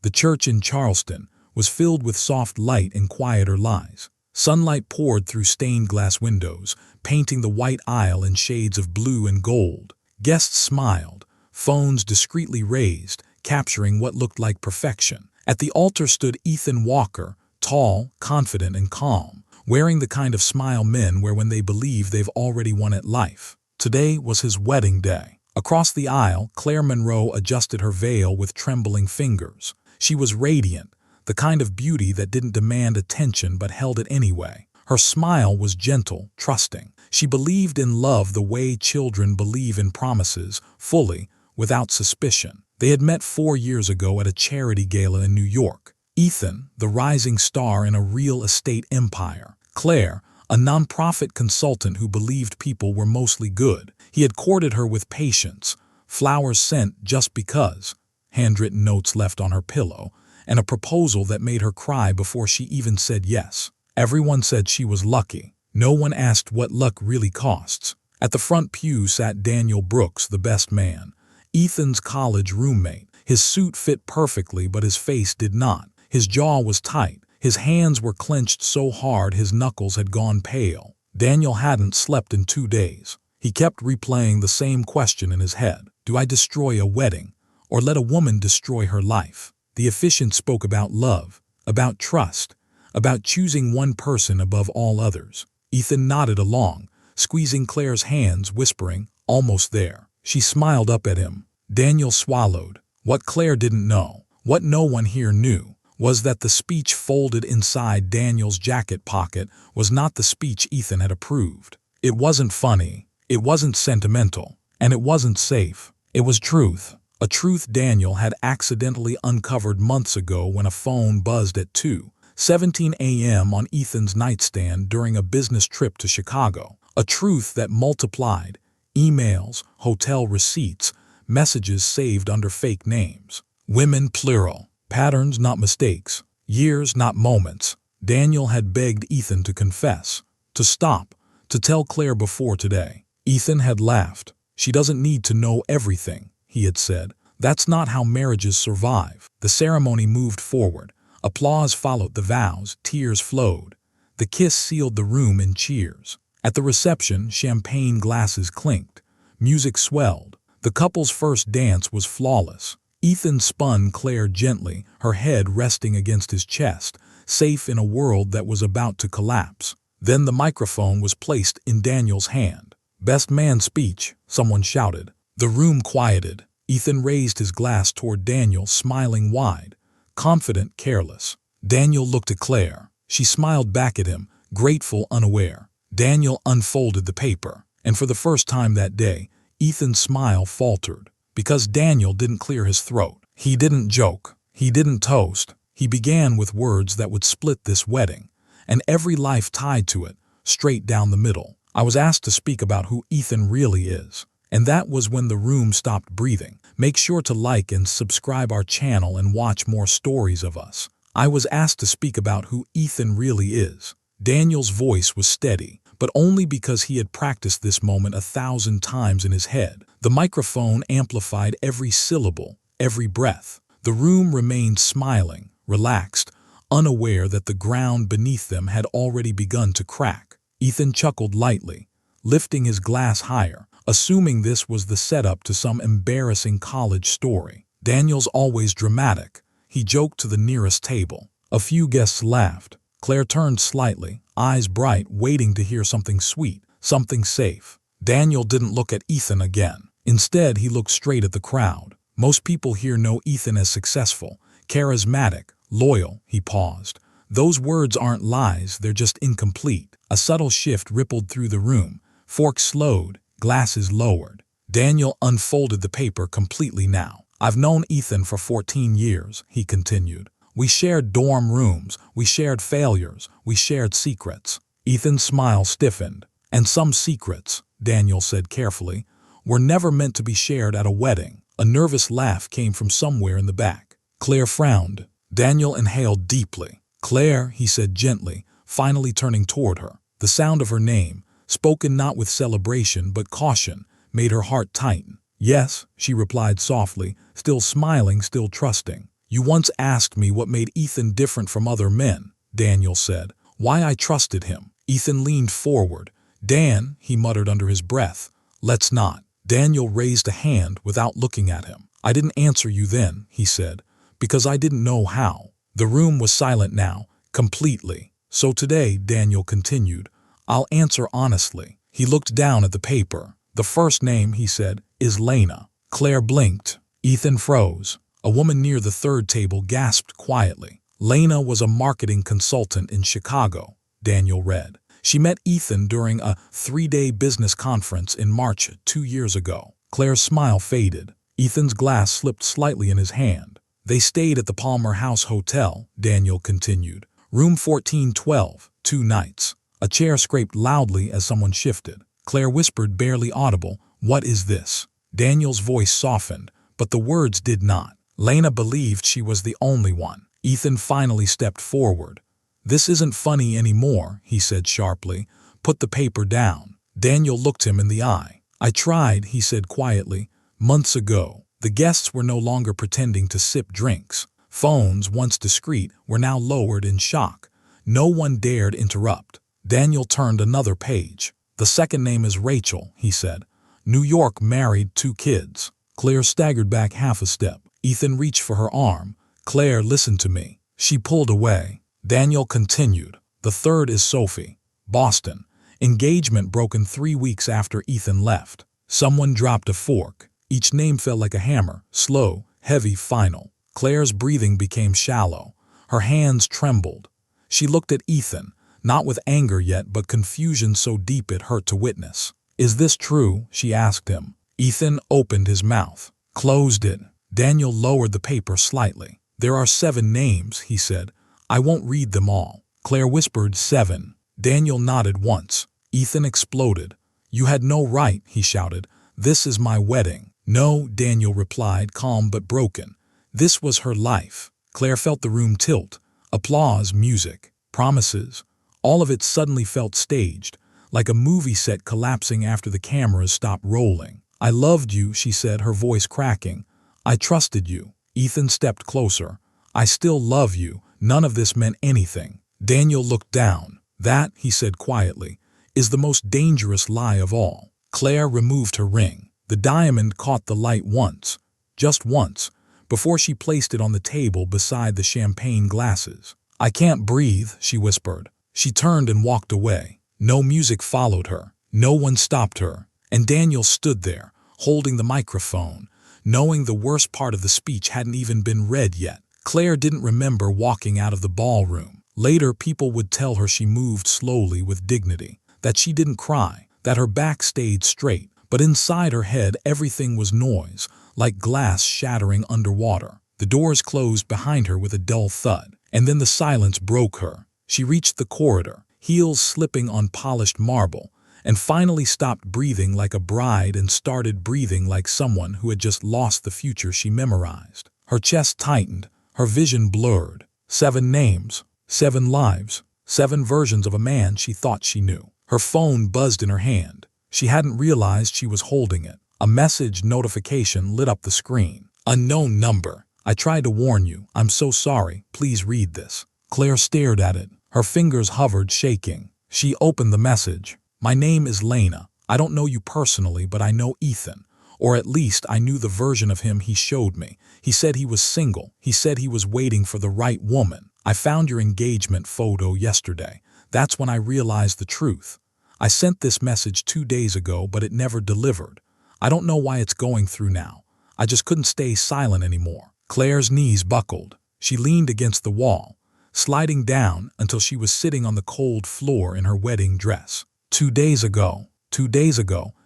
The church in Charleston was filled with soft light and quieter lies. Sunlight poured through stained glass windows, painting the white aisle in shades of blue and gold. Guests smiled, phones discreetly raised, capturing what looked like perfection. At the altar stood Ethan Walker, tall, confident, and calm, wearing the kind of smile men wear when they believe they've already won at life. Today was his wedding day. Across the aisle, Claire Monroe adjusted her veil with trembling fingers. She was radiant, the kind of beauty that didn't demand attention but held it anyway. Her smile was gentle, trusting. She believed in love the way children believe in promises, fully, without suspicion. They had met 4 years ago at a charity gala in New York. Ethan, the rising star in a real estate empire. Claire, a nonprofit consultant who believed people were mostly good. He had courted her with patience, flowers sent just because, handwritten notes left on her pillow, and a proposal that made her cry before she even said yes. Everyone said she was lucky. No one asked what luck really costs. At the front pew sat Daniel Brooks, the best man, Ethan's college roommate. His suit fit perfectly, but his face did not. His jaw was tight. His hands were clenched so hard his knuckles had gone pale. Daniel hadn't slept in 2 days. He kept replaying the same question in his head. Do I destroy a wedding, or let a woman destroy her life? The officiant spoke about love, about trust, about choosing one person above all others. Ethan nodded along, squeezing Claire's hands, whispering, "Almost there." She smiled up at him. Daniel swallowed. What Claire didn't know, what no one here knew, was that the speech folded inside Daniel's jacket pocket was not the speech Ethan had approved. It wasn't funny, it wasn't sentimental, and it wasn't safe. It was truth. A truth Daniel had accidentally uncovered months ago when a phone buzzed at 2:17 a.m. on Ethan's nightstand during a business trip to Chicago. A truth that multiplied: emails, hotel receipts, messages saved under fake names. Women plural. Patterns, not mistakes. Years, not moments. Daniel had begged Ethan to confess, to stop, to tell Claire before today. Ethan had laughed. She doesn't need to know everything, he had said. That's not how marriages survive. The ceremony moved forward. Applause followed the vows, tears flowed. The kiss sealed the room in cheers. At the reception, champagne glasses clinked. Music swelled. The couple's first dance was flawless. Ethan spun Claire gently, her head resting against his chest, safe in a world that was about to collapse. Then the microphone was placed in Daniel's hand. "Best man speech," someone shouted. The room quieted. Ethan raised his glass toward Daniel, smiling wide, confident, careless. Daniel looked at Claire. She smiled back at him, grateful, unaware. Daniel unfolded the paper, and for the first time that day, Ethan's smile faltered. Because Daniel didn't clear his throat. He didn't joke. He didn't toast. He began with words that would split this wedding, and every life tied to it, straight down the middle. I was asked to speak about who Ethan really is. And that was when the room stopped breathing. Make sure to like and subscribe our channel and watch more stories of us. I was asked to speak about who Ethan really is. Daniel's voice was steady, but only because he had practiced this moment 1,000 times in his head. The microphone amplified every syllable, every breath. The room remained smiling, relaxed, unaware that the ground beneath them had already begun to crack. Ethan chuckled lightly, lifting his glass higher, assuming this was the setup to some embarrassing college story. Daniel's always dramatic. He joked to the nearest table. A few guests laughed. Claire turned slightly, eyes bright, waiting to hear something sweet, something safe. Daniel didn't look at Ethan again. Instead, he looked straight at the crowd. Most people here know Ethan as successful, charismatic, loyal. He paused. Those words aren't lies, they're just incomplete. A subtle shift rippled through the room. Forks slowed, glasses lowered. Daniel unfolded the paper completely now. "I've known Ethan for 14 years, he continued. We shared dorm rooms, we shared failures, we shared secrets. Ethan's smile stiffened. And some secrets, Daniel said carefully, were never meant to be shared at a wedding. A nervous laugh came from somewhere in the back. Claire frowned. Daniel inhaled deeply. "Claire," he said gently, finally turning toward her. The sound of her name, spoken not with celebration but caution, made her heart tighten. "Yes," she replied softly, still smiling, still trusting. You once asked me what made Ethan different from other men, Daniel said. Why I trusted him. Ethan leaned forward. Dan, he muttered under his breath. Let's not. Daniel raised a hand without looking at him. I didn't answer you then, he said, because I didn't know how. The room was silent now, completely. So today, Daniel continued, I'll answer honestly. He looked down at the paper. The first name, he said, is Lena. Claire blinked. Ethan froze. A woman near the third table gasped quietly. Lena was a marketing consultant in Chicago, Daniel read. She met Ethan during a 3-day business conference in March 2 years ago. Claire's smile faded. Ethan's glass slipped slightly in his hand. They stayed at the Palmer House Hotel, Daniel continued. Room 1412, 2 nights. A chair scraped loudly as someone shifted. Claire whispered, barely audible, "What is this?" Daniel's voice softened, but the words did not. Lena believed she was the only one. Ethan finally stepped forward. "This isn't funny anymore," he said sharply. "Put the paper down." Daniel looked him in the eye. "I tried," he said quietly, "months ago." The guests were no longer pretending to sip drinks. Phones, once discreet, were now lowered in shock. No one dared interrupt. Daniel turned another page. "The second name is Rachel," he said. "New York, married, 2 kids." Claire staggered back half a step. Ethan reached for her arm. "Claire, listen to me." She pulled away. Daniel continued. "The third is Sophie. Boston. Engagement broken 3 weeks after Ethan left. Someone dropped a fork. Each name fell like a hammer, slow, heavy, final. Claire's breathing became shallow. Her hands trembled. She looked at Ethan, not with anger yet, but confusion so deep it hurt to witness. "Is this true?" she asked him. Ethan opened his mouth, closed it. Daniel lowered the paper slightly. "There are 7 names," he said. "I won't read them all." Claire whispered, 7. Daniel nodded once. Ethan exploded. "You had no right," he shouted. "This is my wedding." "No," Daniel replied, calm but broken. "This was her life." Claire felt the room tilt. Applause, music, promises. All of it suddenly felt staged, like a movie set collapsing after the cameras stopped rolling. "I loved you," she said, her voice cracking. "I trusted you." Ethan stepped closer. "I still love you. None of this meant anything." Daniel looked down. "That," he said quietly, "is the most dangerous lie of all." Claire removed her ring. The diamond caught the light once, just once, before she placed it on the table beside the champagne glasses. "I can't breathe," she whispered. She turned and walked away. No music followed her. No one stopped her. And Daniel stood there, holding the microphone, knowing the worst part of the speech hadn't even been read yet. Claire didn't remember walking out of the ballroom. Later, people would tell her she moved slowly with dignity, that she didn't cry, that her back stayed straight. But inside her head, everything was noise, like glass shattering underwater. The doors closed behind her with a dull thud, and then the silence broke her. She reached the corridor, heels slipping on polished marble, and finally stopped breathing like a bride and started breathing like someone who had just lost the future she memorized. Her chest tightened, her vision blurred. 7 names, 7 lives, 7 versions of a man she thought she knew. Her phone buzzed in her hand. She hadn't realized she was holding it. A message notification lit up the screen. "Unknown number. I tried to warn you. I'm so sorry. Please read this." Claire stared at it. Her fingers hovered, shaking. She opened the message. "My name is Lena. I don't know you personally, but I know Ethan. Or at least I knew the version of him he showed me. He said he was single. He said he was waiting for the right woman. I found your engagement photo yesterday. That's when I realized the truth. I sent this message 2 days ago, but it never delivered. I don't know why it's going through now. I just couldn't stay silent anymore." Claire's knees buckled. She leaned against the wall, sliding down until she was sitting on the cold floor in her wedding dress. 2 days ago,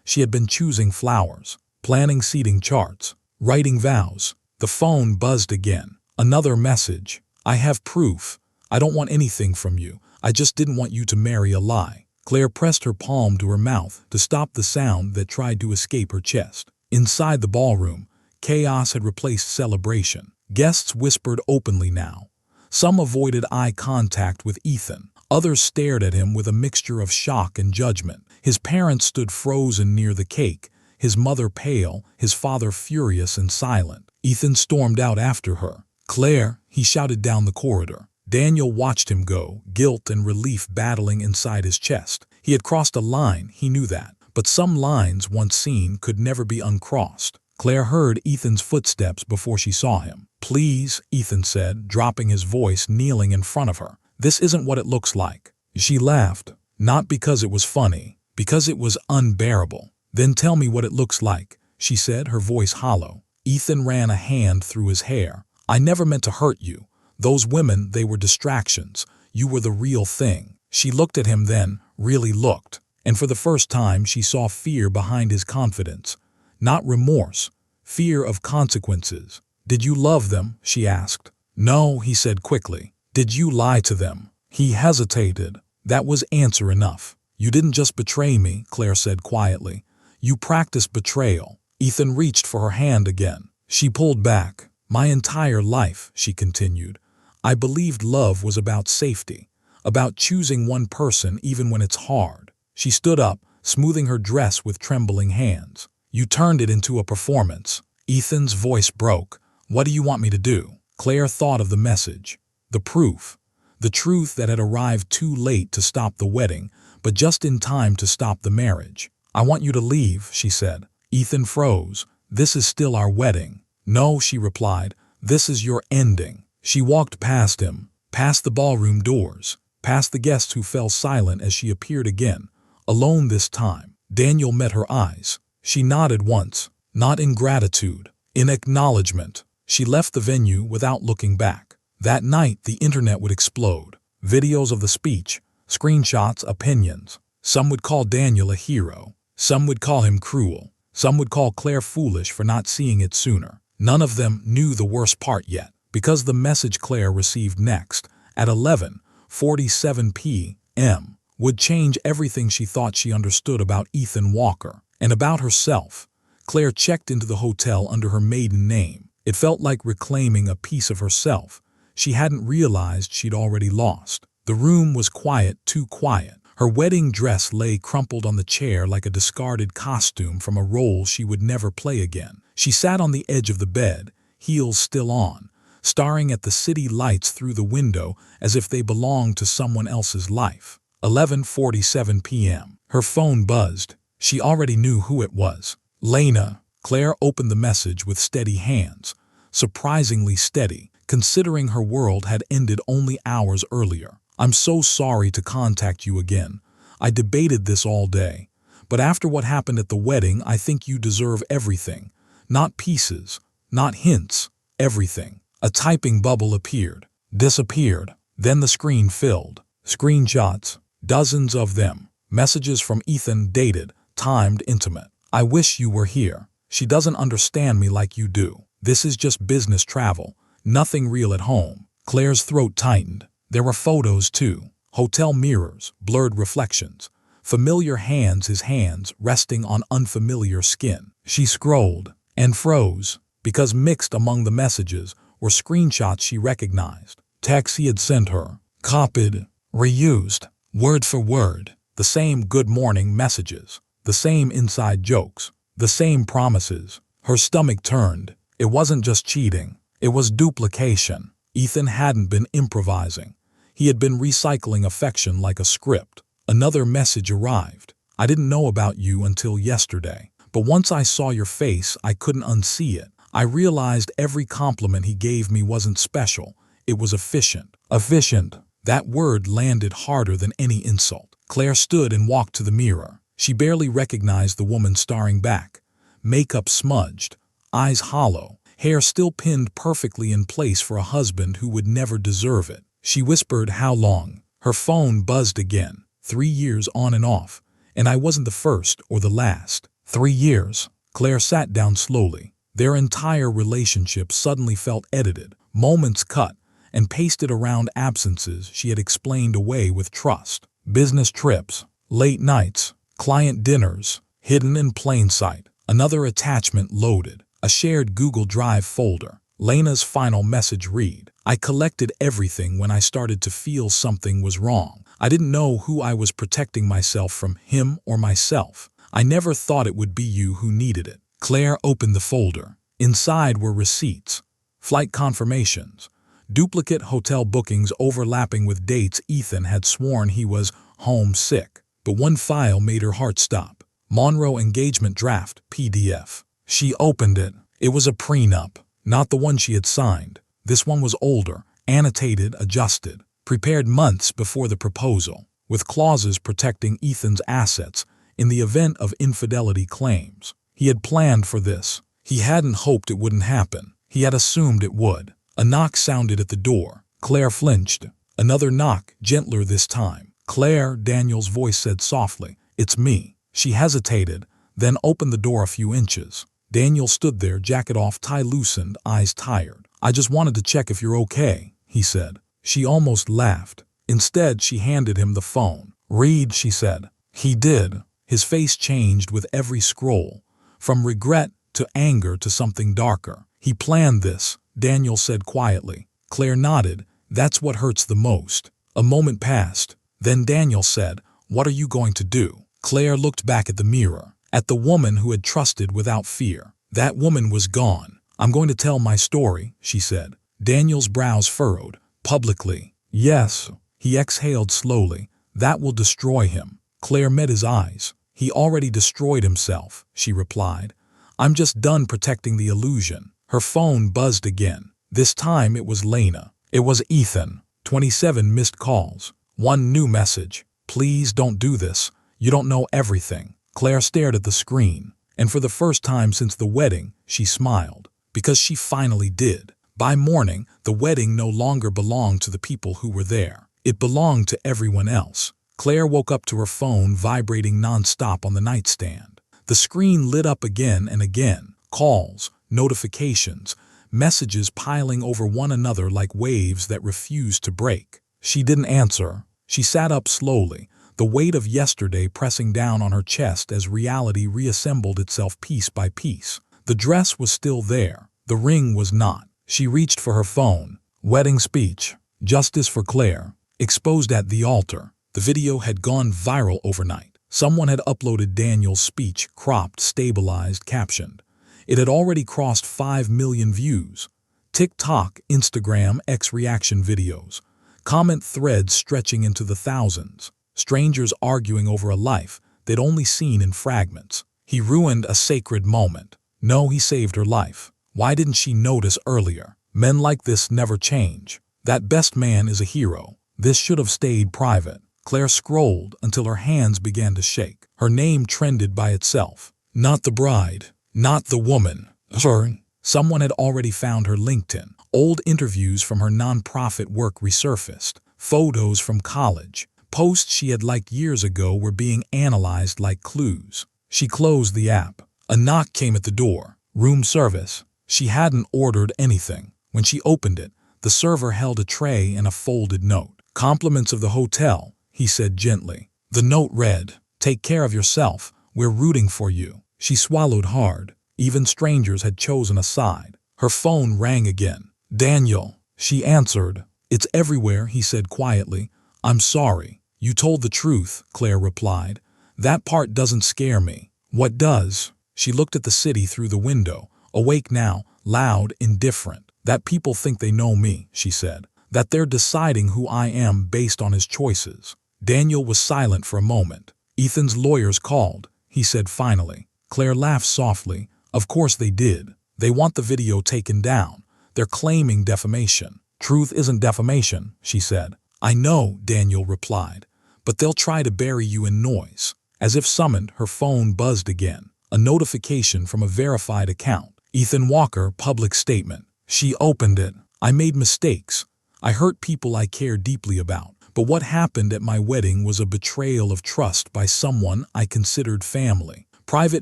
she had been choosing flowers, planning seating charts, writing vows. The phone buzzed again. Another message. "I have proof. I don't want anything from you. I just didn't want you to marry a lie." Claire pressed her palm to her mouth to stop the sound that tried to escape her chest. Inside the ballroom, chaos had replaced celebration. Guests whispered openly now. Some avoided eye contact with Ethan. Others stared at him with a mixture of shock and judgment. His parents stood frozen near the cake, his mother pale, his father furious and silent. Ethan stormed out after her. Claire, he shouted down the corridor. Daniel watched him go, guilt and relief battling inside his chest. He had crossed a line, he knew that. But some lines, once seen, could never be uncrossed. Claire heard Ethan's footsteps before she saw him. "Please," Ethan said, dropping his voice, kneeling in front of her. "This isn't what it looks like." She laughed, not because it was funny, because it was unbearable. "Then tell me what it looks like," she said, her voice hollow. Ethan ran a hand through his hair. "I never meant to hurt you. Those women, they were distractions. You were the real thing." She looked at him then, really looked. And for the first time she saw fear behind his confidence. Not remorse, fear of consequences. "Did you love them?" she asked. "No," he said quickly. "Did you lie to them?" He hesitated. That was answer enough. "You didn't just betray me," Claire said quietly. "You practiced betrayal." Ethan reached for her hand again. She pulled back. "My entire life," she continued, "I believed love was about safety, about choosing one person even when it's hard." She stood up, smoothing her dress with trembling hands. "You turned it into a performance." Ethan's voice broke. "What do you want me to do?" Claire thought of the message, the proof, the truth that had arrived too late to stop the wedding, but just in time to stop the marriage. "I want you to leave," she said. Ethan froze. "This is still our wedding." "No," she replied. "This is your ending." She walked past him, past the ballroom doors, past the guests who fell silent as she appeared again, alone this time. Daniel met her eyes. She nodded once, not in gratitude, in acknowledgement. She left the venue without looking back. That night the internet would explode. Videos of the speech, screenshots, opinions. Some would call Daniel a hero. Some would call him cruel. Some would call Claire foolish for not seeing it sooner. None of them knew the worst part yet, because the message Claire received next, at 11:47 p.m., would change everything she thought she understood about Ethan Walker and about herself. Claire checked into the hotel under her maiden name. It felt like reclaiming a piece of herself she hadn't realized she'd already lost. The room was quiet, too quiet. Her wedding dress lay crumpled on the chair like a discarded costume from a role she would never play again. She sat on the edge of the bed, heels still on, staring at the city lights through the window as if they belonged to someone else's life. 11:47 p.m. Her phone buzzed. She already knew who it was. "Lena." Claire opened the message with steady hands, surprisingly steady, considering her world had ended only hours earlier. "I'm so sorry to contact you again. I debated this all day. But after what happened at the wedding, I think you deserve everything. Not pieces, not hints, everything." A typing bubble appeared, disappeared. Then the screen filled. Screenshots, dozens of them. Messages from Ethan, dated, timed, intimate. "I wish you were here. She doesn't understand me like you do. This is just business travel. Nothing real at home." Claire's throat tightened. There were photos too. Hotel mirrors, blurred reflections. Familiar hands, his hands resting on unfamiliar skin. She scrolled and froze, because mixed among the messages were screenshots she recognized. Texts he had sent her, copied, reused, word for word. The same good morning messages, the same inside jokes, the same promises. Her stomach turned. It wasn't just cheating. It was duplication. Ethan hadn't been improvising. He had been recycling affection like a script. Another message arrived. "I didn't know about you until yesterday. But once I saw your face, I couldn't unsee it. I realized every compliment he gave me wasn't special. It was efficient." Efficient. That word landed harder than any insult. Claire stood and walked to the mirror. She barely recognized the woman staring back. Makeup smudged, eyes hollow, hair still pinned perfectly in place for a husband who would never deserve it. She whispered, "How long?" Her phone buzzed again. 3 years on and off. "And I wasn't the first or the last." 3 years. Claire sat down slowly. Their entire relationship suddenly felt edited, moments cut and pasted around absences she had explained away with trust. Business trips, late nights, client dinners, hidden in plain sight. Another attachment loaded, a shared Google Drive folder. Lena's final message read, "I collected everything when I started to feel something was wrong. I didn't know who I was protecting myself from, him or myself. I never thought it would be you who needed it." Claire opened the folder. Inside were receipts, flight confirmations, duplicate hotel bookings overlapping with dates Ethan had sworn he was homesick. But one file made her heart stop. Monroe Engagement Draft, PDF. She opened it. It was a prenup, not the one she had signed. This one was older, annotated, adjusted, prepared months before the proposal, with clauses protecting Ethan's assets in the event of infidelity claims. He had planned for this. He hadn't hoped it wouldn't happen. He had assumed it would. A knock sounded at the door. Claire flinched. Another knock, gentler this time. "Claire," Daniel's voice said softly. "It's me." She hesitated, then opened the door a few inches. Daniel stood there, jacket off, tie loosened, eyes tired. "I just wanted to check if you're okay," he said. She almost laughed. Instead, she handed him the phone. "Read," she said. He did. His face changed with every scroll, from regret to anger to something darker. "He planned this," Daniel said quietly. Claire nodded. "That's what hurts the most." A moment passed. Then Daniel said, "What are you going to do?" Claire looked back at the mirror, at the woman who had trusted without fear. That woman was gone. "I'm going to tell my story," she said. Daniel's brows furrowed. "Publicly?" "Yes." He exhaled slowly. "That will destroy him." Claire met his eyes. "He already destroyed himself," she replied. "I'm just done protecting the illusion." Her phone buzzed again. This time it was Lena. It was Ethan. 27 missed calls. One new message. "Please don't do this. You don't know everything." Claire stared at the screen, and for the first time since the wedding, she smiled. Because she finally did. By morning, the wedding no longer belonged to the people who were there. It belonged to everyone else. Claire woke up to her phone vibrating nonstop on the nightstand. The screen lit up again and again. Calls, notifications, messages piling over one another like waves that refused to break. She didn't answer. She sat up slowly, the weight of yesterday pressing down on her chest as reality reassembled itself piece by piece. The dress was still there. The ring was not. She reached for her phone. Wedding speech. Justice for Claire. Exposed at the altar. The video had gone viral overnight. Someone had uploaded Daniel's speech, cropped, stabilized, captioned. It had already crossed 5 million views. TikTok, Instagram, X reaction videos. Comment threads stretching into the thousands. Strangers arguing over a life they'd only seen in fragments. He ruined a sacred moment. No, he saved her life. Why didn't she notice earlier? Men like this never change. That best man is a hero. This should have stayed private. Claire scrolled until her hands began to shake. Her name trended by itself. Not the bride. Not the woman. Sorry. Someone had already found her LinkedIn. Old interviews from her nonprofit work resurfaced. Photos from college. Posts she had liked years ago were being analyzed like clues. She closed the app. A knock came at the door. Room service. She hadn't ordered anything. When she opened it, the server held a tray and a folded note. "Compliments of the hotel," he said gently. The note read, "Take care of yourself. We're rooting for you." She swallowed hard. Even strangers had chosen a side. Her phone rang again. "Daniel." She answered. "It's everywhere," he said quietly. "I'm sorry." "You told the truth," Claire replied. "That part doesn't scare me." "What does?" She looked at the city through the window, awake now, loud, indifferent. "That people think they know me," she said. "That they're deciding who I am based on his choices." Daniel was silent for a moment. "Ethan's lawyers called," he said finally. Claire laughed softly. "Of course they did. They want the video taken down. They're claiming defamation." "Truth isn't defamation," she said. "I know," Daniel replied. "But they'll try to bury you in noise." As if summoned, her phone buzzed again. A notification from a verified account. Ethan Walker, public statement. She opened it. "I made mistakes. I hurt people I care deeply about. But what happened at my wedding was a betrayal of trust by someone I considered family. Private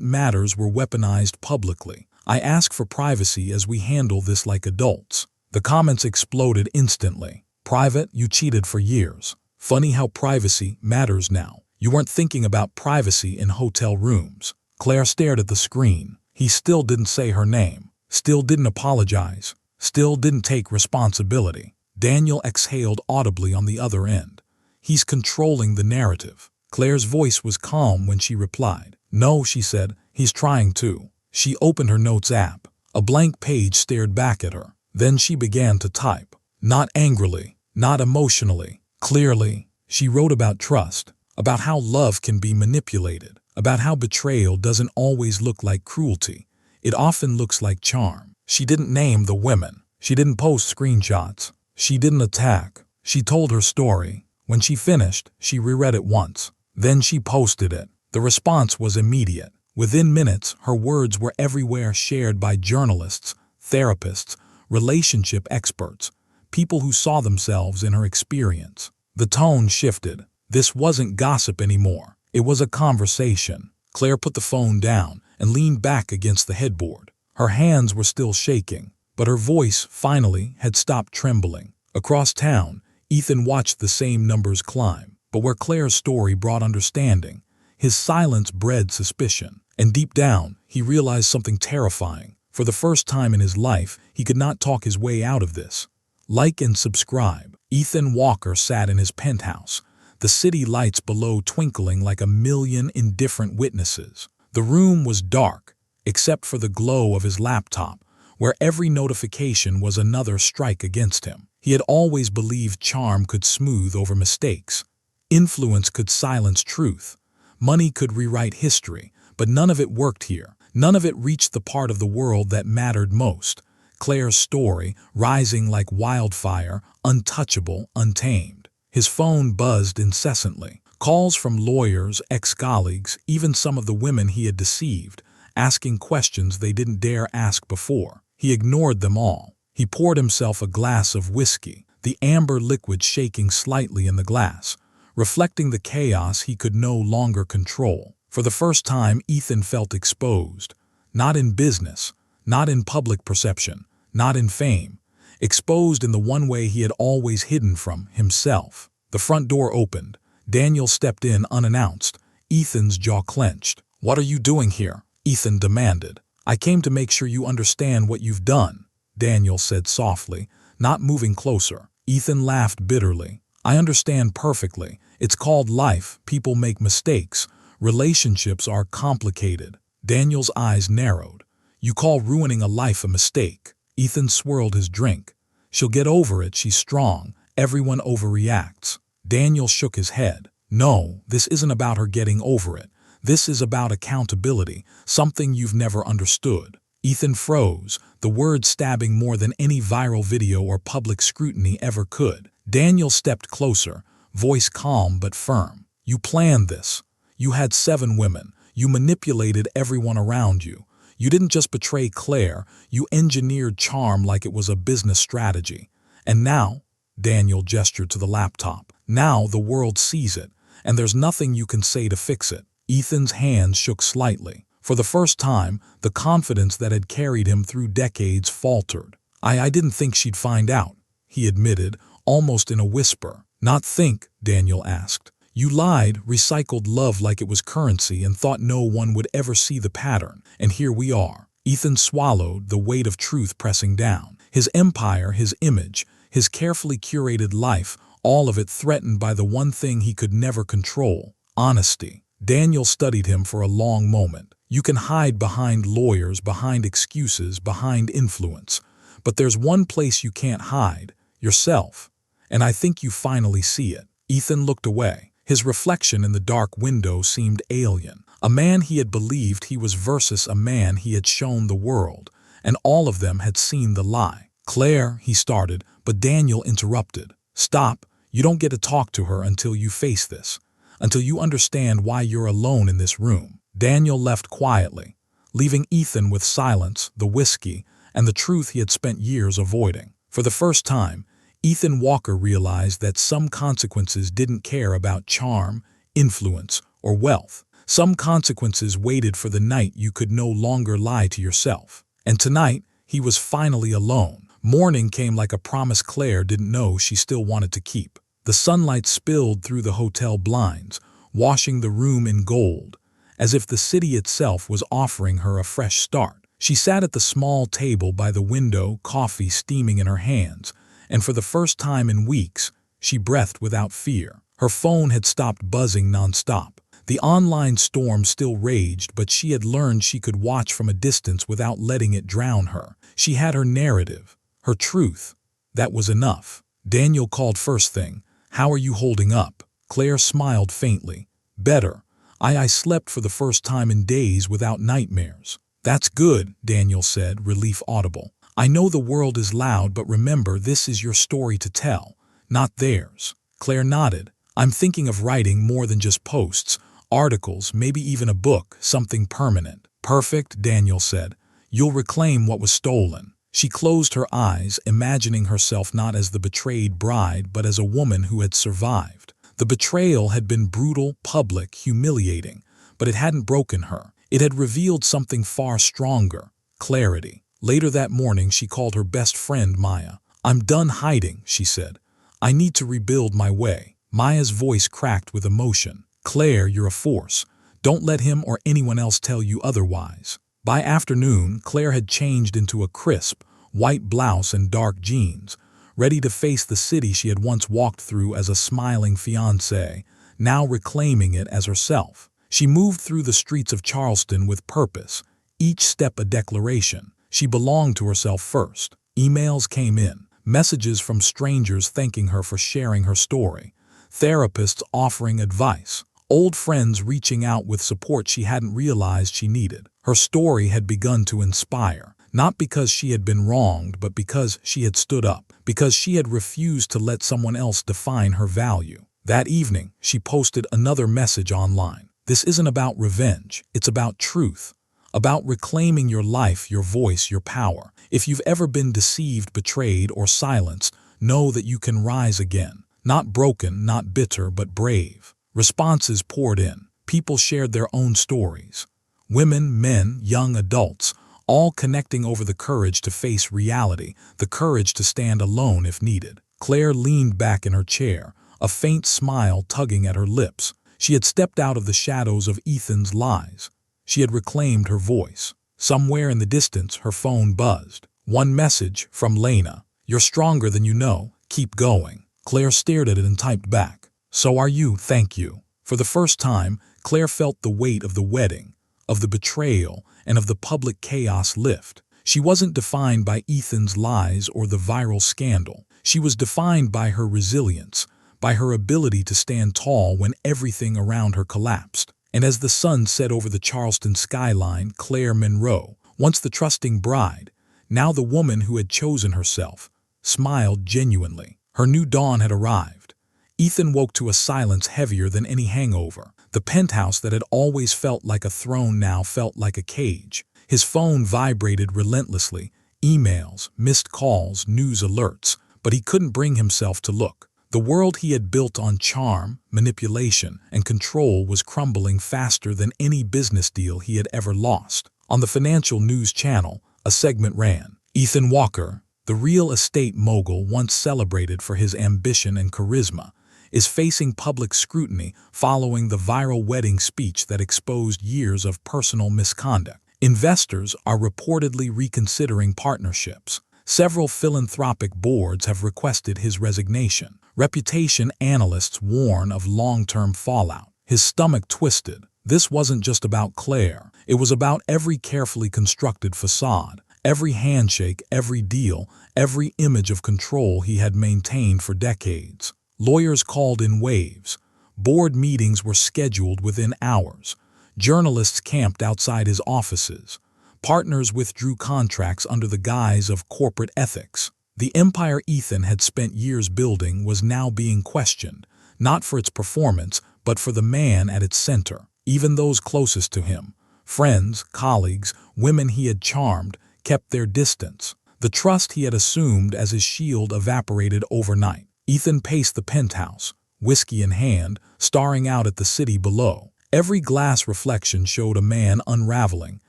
matters were weaponized publicly. I ask for privacy as we handle this like adults." The comments exploded instantly. "Private? You cheated for years. Funny how privacy matters now. You weren't thinking about privacy in hotel rooms." Claire stared at the screen. He still didn't say her name. Still didn't apologize. Still didn't take responsibility. Daniel exhaled audibly on the other end. "He's controlling the narrative." Claire's voice was calm when she replied. "No," she said, "he's trying to." She opened her notes app. A blank page stared back at her. Then she began to type. Not angrily, not emotionally, clearly. She wrote about trust, about how love can be manipulated, about how betrayal doesn't always look like cruelty. It often looks like charm. She didn't name the women. She didn't post screenshots. She didn't attack. She told her story. When she finished, she reread it once. Then she posted it. The response was immediate. Within minutes, her words were everywhere, shared by journalists, therapists, relationship experts, people who saw themselves in her experience. The tone shifted. This wasn't gossip anymore. It was a conversation. Claire put the phone down and leaned back against the headboard. Her hands were still shaking, but her voice, finally, had stopped trembling. Across town, Ethan watched the same numbers climb, but where Claire's story brought understanding, his silence bred suspicion. And deep down, he realized something terrifying. For the first time in his life, he could not talk his way out of this. Like and subscribe. Ethan Walker sat in his penthouse, the city lights below twinkling like a million indifferent witnesses. The room was dark, except for the glow of his laptop, where every notification was another strike against him. He had always believed charm could smooth over mistakes. Influence could silence truth. Money could rewrite history, but none of it worked here. None of it reached the part of the world that mattered most. Claire's story, rising like wildfire, untouchable, untamed. His phone buzzed incessantly. Calls from lawyers, ex-colleagues, even some of the women he had deceived, asking questions they didn't dare ask before. He ignored them all. He poured himself a glass of whiskey, the amber liquid shaking slightly in the glass, reflecting the chaos he could no longer control. For the first time, Ethan felt exposed. Not in business, not in public perception, not in fame. Exposed in the one way he had always hidden from himself. The front door opened. Daniel stepped in unannounced. Ethan's jaw clenched. "What are you doing here?" Ethan demanded. "I came to make sure you understand what you've done," Daniel said softly, not moving closer. Ethan laughed bitterly. "I understand perfectly. It's called life. People make mistakes. Relationships are complicated." Daniel's eyes narrowed. "You call ruining a life a mistake?" Ethan swirled his drink. "She'll get over it. She's strong. Everyone overreacts." Daniel shook his head. "No, this isn't about her getting over it. This is about accountability, something you've never understood." Ethan froze, the words stabbing more than any viral video or public scrutiny ever could. Daniel stepped closer, voice calm but firm. "You planned this. You had 7 women. You manipulated everyone around you. You didn't just betray Claire, you engineered charm like it was a business strategy. And now," Daniel gestured to the laptop, "now the world sees it, and there's nothing you can say to fix it." Ethan's hands shook slightly. For the first time, the confidence that had carried him through decades faltered. I didn't think she'd find out," he admitted, almost in a whisper. "Not think?" Daniel asked. "You lied, recycled love like it was currency, and thought no one would ever see the pattern. And here we are." Ethan swallowed, the weight of truth pressing down. His empire, his image, his carefully curated life, all of it threatened by the one thing he could never control: honesty. Daniel studied him for a long moment. "You can hide behind lawyers, behind excuses, behind influence. But there's one place you can't hide: yourself. And I think you finally see it." Ethan looked away. His reflection in the dark window seemed alien. A man he had believed he was versus a man he had shown the world, and all of them had seen the lie. "Claire," he started, but Daniel interrupted. "Stop. You don't get to talk to her until you face this, until you understand why you're alone in this room." Daniel left quietly, leaving Ethan with silence, the whiskey, and the truth he had spent years avoiding. For the first time, Ethan Walker realized that some consequences didn't care about charm, influence, or wealth. Some consequences waited for the night you could no longer lie to yourself. And tonight, he was finally alone. Morning came like a promise Claire didn't know she still wanted to keep. The sunlight spilled through the hotel blinds, washing the room in gold, as if the city itself was offering her a fresh start. She sat at the small table by the window, coffee steaming in her hands, and for the first time in weeks, she breathed without fear. Her phone had stopped buzzing nonstop. The online storm still raged, but she had learned she could watch from a distance without letting it drown her. She had her narrative, Her truth. That was enough. Daniel called first thing. "How are you holding up?" Claire smiled faintly. "Better. I slept for the first time in days without nightmares." "That's good," Daniel said, relief audible. "I know the world is loud, but remember, this is your story to tell, not theirs." Claire nodded. "I'm thinking of writing more than just posts, articles, maybe even a book, something permanent." "Perfect," Daniel said. "You'll reclaim what was stolen." She closed her eyes, imagining herself not as the betrayed bride, but as a woman who had survived. The betrayal had been brutal, public, humiliating, but it hadn't broken her. It had revealed something far stronger: clarity. Later that morning, she called her best friend Maya. "I'm done hiding," she said. "I need to rebuild my way." Maya's voice cracked with emotion. "Claire, you're a force. Don't let him or anyone else tell you otherwise." By afternoon, Claire had changed into a crisp, white blouse and dark jeans, ready to face the city she had once walked through as a smiling fiancée, now reclaiming it as herself. She moved through the streets of Charleston with purpose, each step a declaration. She belonged to herself first. Emails came in, messages from strangers thanking her for sharing her story, therapists offering advice, old friends reaching out with support she hadn't realized she needed. Her story had begun to inspire, not because she had been wronged, but because she had stood up, because she had refused to let someone else define her value. That evening, she posted another message online. "This isn't about revenge, it's about truth. About reclaiming your life, your voice, your power. If you've ever been deceived, betrayed, or silenced, know that you can rise again. Not broken, not bitter, but brave." Responses poured in. People shared their own stories. Women, men, young adults, all connecting over the courage to face reality, the courage to stand alone if needed. Claire leaned back in her chair, a faint smile tugging at her lips. She had stepped out of the shadows of Ethan's lies. She had reclaimed her voice. Somewhere in the distance, her phone buzzed. One message from Lena. "You're stronger than you know. Keep going." Claire stared at it and typed back, "So are you, thank you." For the first time, Claire felt the weight of the wedding, of the betrayal, and of the public chaos lift. She wasn't defined by Ethan's lies or the viral scandal. She was defined by her resilience, by her ability to stand tall when everything around her collapsed. And as the sun set over the Charleston skyline, Claire Monroe, once the trusting bride, now the woman who had chosen herself, smiled genuinely. Her new dawn had arrived. Ethan woke to a silence heavier than any hangover. The penthouse that had always felt like a throne now felt like a cage. His phone vibrated relentlessly, emails, missed calls, news alerts, but he couldn't bring himself to look. The world he had built on charm, manipulation, and control was crumbling faster than any business deal he had ever lost. On the financial news channel, a segment ran. Ethan Walker, the real estate mogul once celebrated for his ambition and charisma, is facing public scrutiny following the viral wedding speech that exposed years of personal misconduct. Investors are reportedly reconsidering partnerships. Several philanthropic boards have requested his resignation. Reputation analysts warn of long-term fallout. His stomach twisted. This wasn't just about Claire. It was about every carefully constructed facade, every handshake, every deal, every image of control he had maintained for decades. Lawyers called in waves. Board meetings were scheduled within hours. Journalists camped outside his offices. Partners withdrew contracts under the guise of corporate ethics. The empire Ethan had spent years building was now being questioned, not for its performance, but for the man at its center. Even those closest to him, friends, colleagues, women he had charmed, kept their distance. The trust he had assumed as his shield evaporated overnight. Ethan paced the penthouse, whiskey in hand, staring out at the city below. Every glass reflection showed a man unraveling,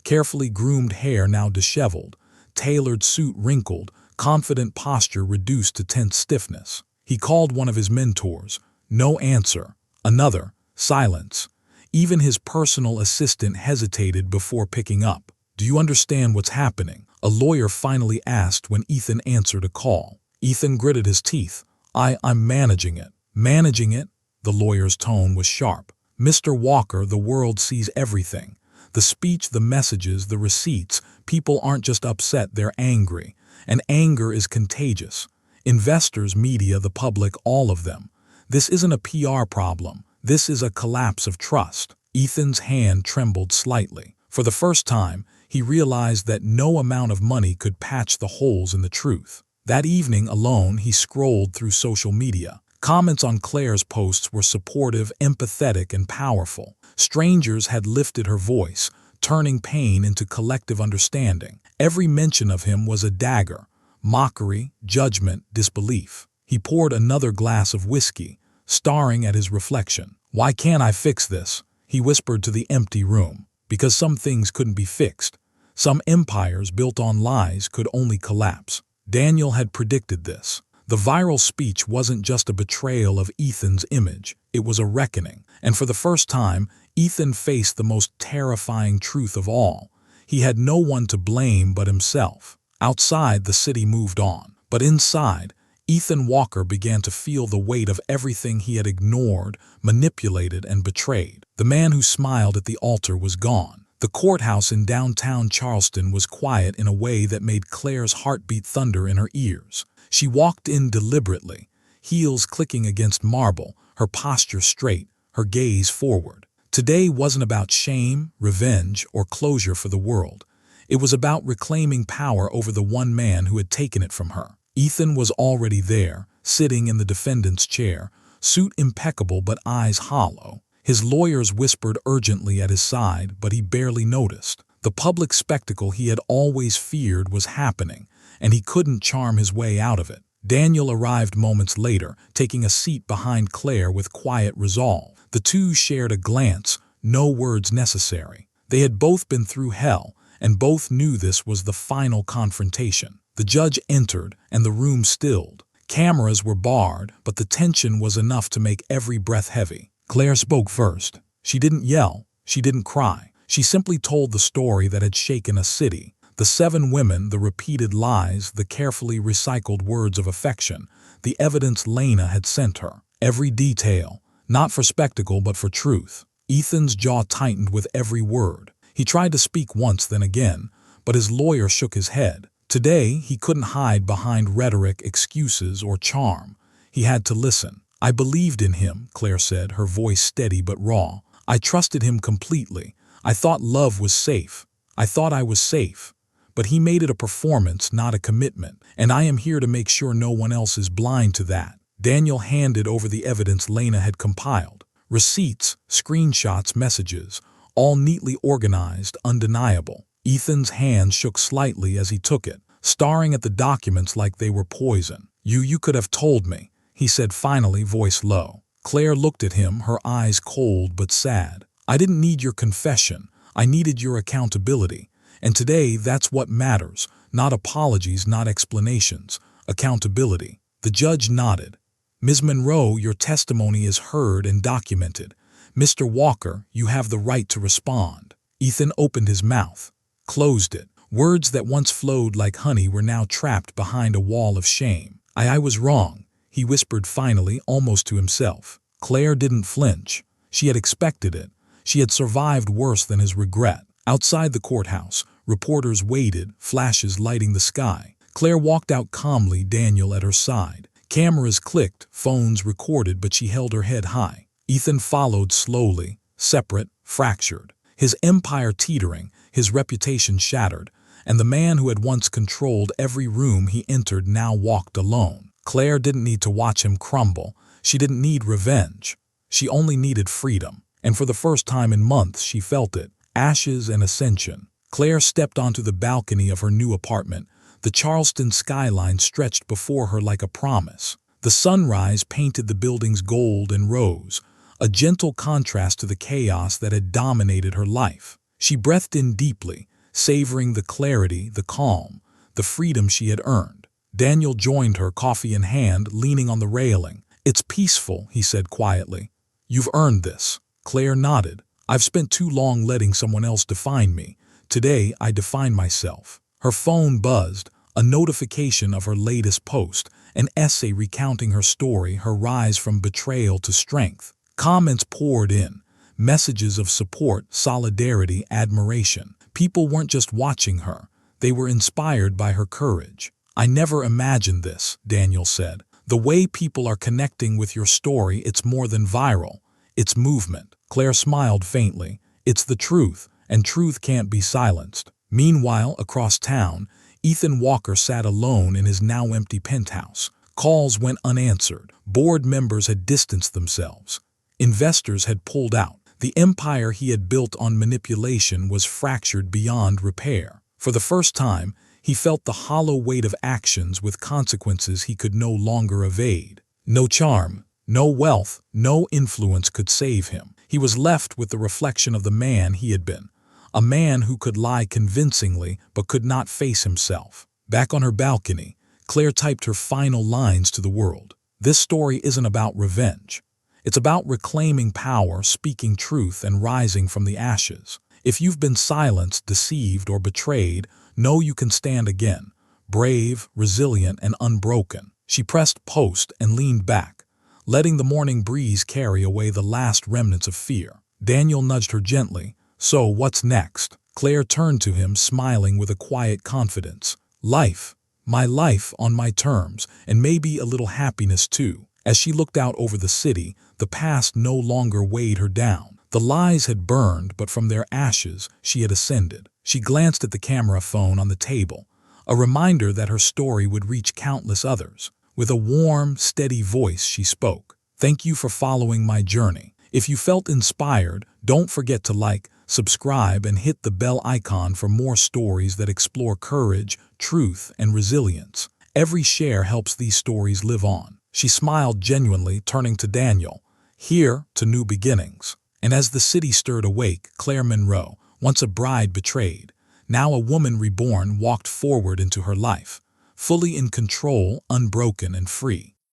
carefully groomed hair now disheveled, tailored suit wrinkled, confident posture reduced to tense stiffness. He called one of his mentors. No answer. Another. Silence. Even his personal assistant hesitated before picking up. "Do you understand what's happening?" a lawyer finally asked when Ethan answered a call. Ethan gritted his teeth. I'm managing it." "Managing it?" The lawyer's tone was sharp. "Mr. Walker, the world sees everything. The speech, the messages, the receipts. People aren't just upset, they're angry. And anger is contagious. Investors, media, the public, all of them. This isn't a PR problem. This is a collapse of trust. Ethan's hand trembled slightly. For the first time, he realized that no amount of money could patch the holes in the truth. That evening alone, he scrolled through social media. Comments on Claire's posts were supportive, empathetic, and powerful. Strangers had lifted her voice, turning pain into collective understanding. Every mention of him was a dagger. Mockery, judgment, disbelief. He poured another glass of whiskey, staring at his reflection. "Why can't I fix this?" he whispered to the empty room. Because some things couldn't be fixed. Some empires built on lies could only collapse. Daniel had predicted this. The viral speech wasn't just a betrayal of Ethan's image, it was a reckoning. And for the first time, Ethan faced the most terrifying truth of all. He had no one to blame but himself. Outside, the city moved on. But inside, Ethan Walker began to feel the weight of everything he had ignored, manipulated, and betrayed. The man who smiled at the altar was gone. The courthouse in downtown Charleston was quiet in a way that made Claire's heartbeat thunder in her ears. She walked in deliberately, heels clicking against marble, her posture straight, her gaze forward. Today wasn't about shame, revenge, or closure for the world. It was about reclaiming power over the one man who had taken it from her. Ethan was already there, sitting in the defendant's chair, suit impeccable but eyes hollow. His lawyers whispered urgently at his side, but he barely noticed. The public spectacle he had always feared was happening, and he couldn't charm his way out of it. Daniel arrived moments later, taking a seat behind Claire with quiet resolve. The two shared a glance, no words necessary. They had both been through hell, and both knew this was the final confrontation. The judge entered, and the room stilled. Cameras were barred, but the tension was enough to make every breath heavy. Claire spoke first. She didn't yell. She didn't cry. She simply told the story that had shaken a city. The 7 women, the repeated lies, the carefully recycled words of affection, the evidence Lena had sent her. Every detail, not for spectacle but for truth. Ethan's jaw tightened with every word. He tried to speak once, then again, but his lawyer shook his head. Today, he couldn't hide behind rhetoric, excuses, or charm. He had to listen. "I believed in him," Claire said, her voice steady but raw. "I trusted him completely. I thought love was safe. I thought I was safe. But he made it a performance, not a commitment. And I am here to make sure no one else is blind to that." Daniel handed over the evidence Lena had compiled. Receipts, screenshots, messages, all neatly organized, undeniable. Ethan's hand shook slightly as he took it, staring at the documents like they were poison. You could have told me," he said finally, voice low. Claire looked at him, her eyes cold but sad. "I didn't need your confession. I needed your accountability. And today, that's what matters. Not apologies, not explanations. Accountability." The judge nodded. "Ms. Monroe, your testimony is heard and documented. Mr. Walker, you have the right to respond." Ethan opened his mouth, closed it. Words that once flowed like honey were now trapped behind a wall of shame. I was wrong," he whispered finally, almost to himself. Claire didn't flinch. She had expected it. She had survived worse than his regret. Outside the courthouse, reporters waited, flashes lighting the sky. Claire walked out calmly, Daniel at her side. Cameras clicked, phones recorded, but she held her head high. Ethan followed slowly, separate, fractured. His empire teetering, his reputation shattered, and the man who had once controlled every room he entered now walked alone. Claire didn't need to watch him crumble. She didn't need revenge. She only needed freedom. And for the first time in months, she felt it. Ashes and ascension. Claire stepped onto the balcony of her new apartment. The Charleston skyline stretched before her like a promise. The sunrise painted the buildings gold and rose, a gentle contrast to the chaos that had dominated her life. She breathed in deeply, savoring the clarity, the calm, the freedom she had earned. Daniel joined her, coffee in hand, leaning on the railing. "It's peaceful," he said quietly. "You've earned this." Claire nodded. "I've spent too long letting someone else define me. Today, I define myself." Her phone buzzed, a notification of her latest post, an essay recounting her story, her rise from betrayal to strength. Comments poured in, messages of support, solidarity, admiration. People weren't just watching her. They were inspired by her courage. "I never imagined this," Daniel said. "The way people are connecting with your story, it's more than viral. It's movement." Claire smiled faintly. "It's the truth, and truth can't be silenced." Meanwhile, across town, Ethan Walker sat alone in his now empty penthouse. Calls went unanswered. Board members had distanced themselves. Investors had pulled out. The empire he had built on manipulation was fractured beyond repair. For the first time, he felt the hollow weight of actions with consequences he could no longer evade. No charm, no wealth, no influence could save him. He was left with the reflection of the man he had been. A man who could lie convincingly but could not face himself. Back on her balcony, Claire typed her final lines to the world. This story isn't about revenge. It's about reclaiming power, speaking truth, and rising from the ashes. If you've been silenced, deceived, or betrayed, know you can stand again. Brave, resilient, and unbroken. She pressed post and leaned back, letting the morning breeze carry away the last remnants of fear. Daniel nudged her gently. "So, what's next?" Claire turned to him, smiling with a quiet confidence. "Life. My life on my terms, and maybe a little happiness too." As she looked out over the city, the past no longer weighed her down. The lies had burned, but from their ashes she had ascended. She glanced at the camera phone on the table, a reminder that her story would reach countless others. With a warm, steady voice she spoke. "Thank you for following my journey. If you felt inspired, don't forget to like, subscribe, and hit the bell icon for more stories that explore courage, truth, and resilience. Every share helps these stories live on." She smiled genuinely, turning to Daniel. "Here to new beginnings." And as the city stirred awake, Claire Monroe, once a bride betrayed, now a woman reborn, walked forward into her life, fully in control, unbroken, and free.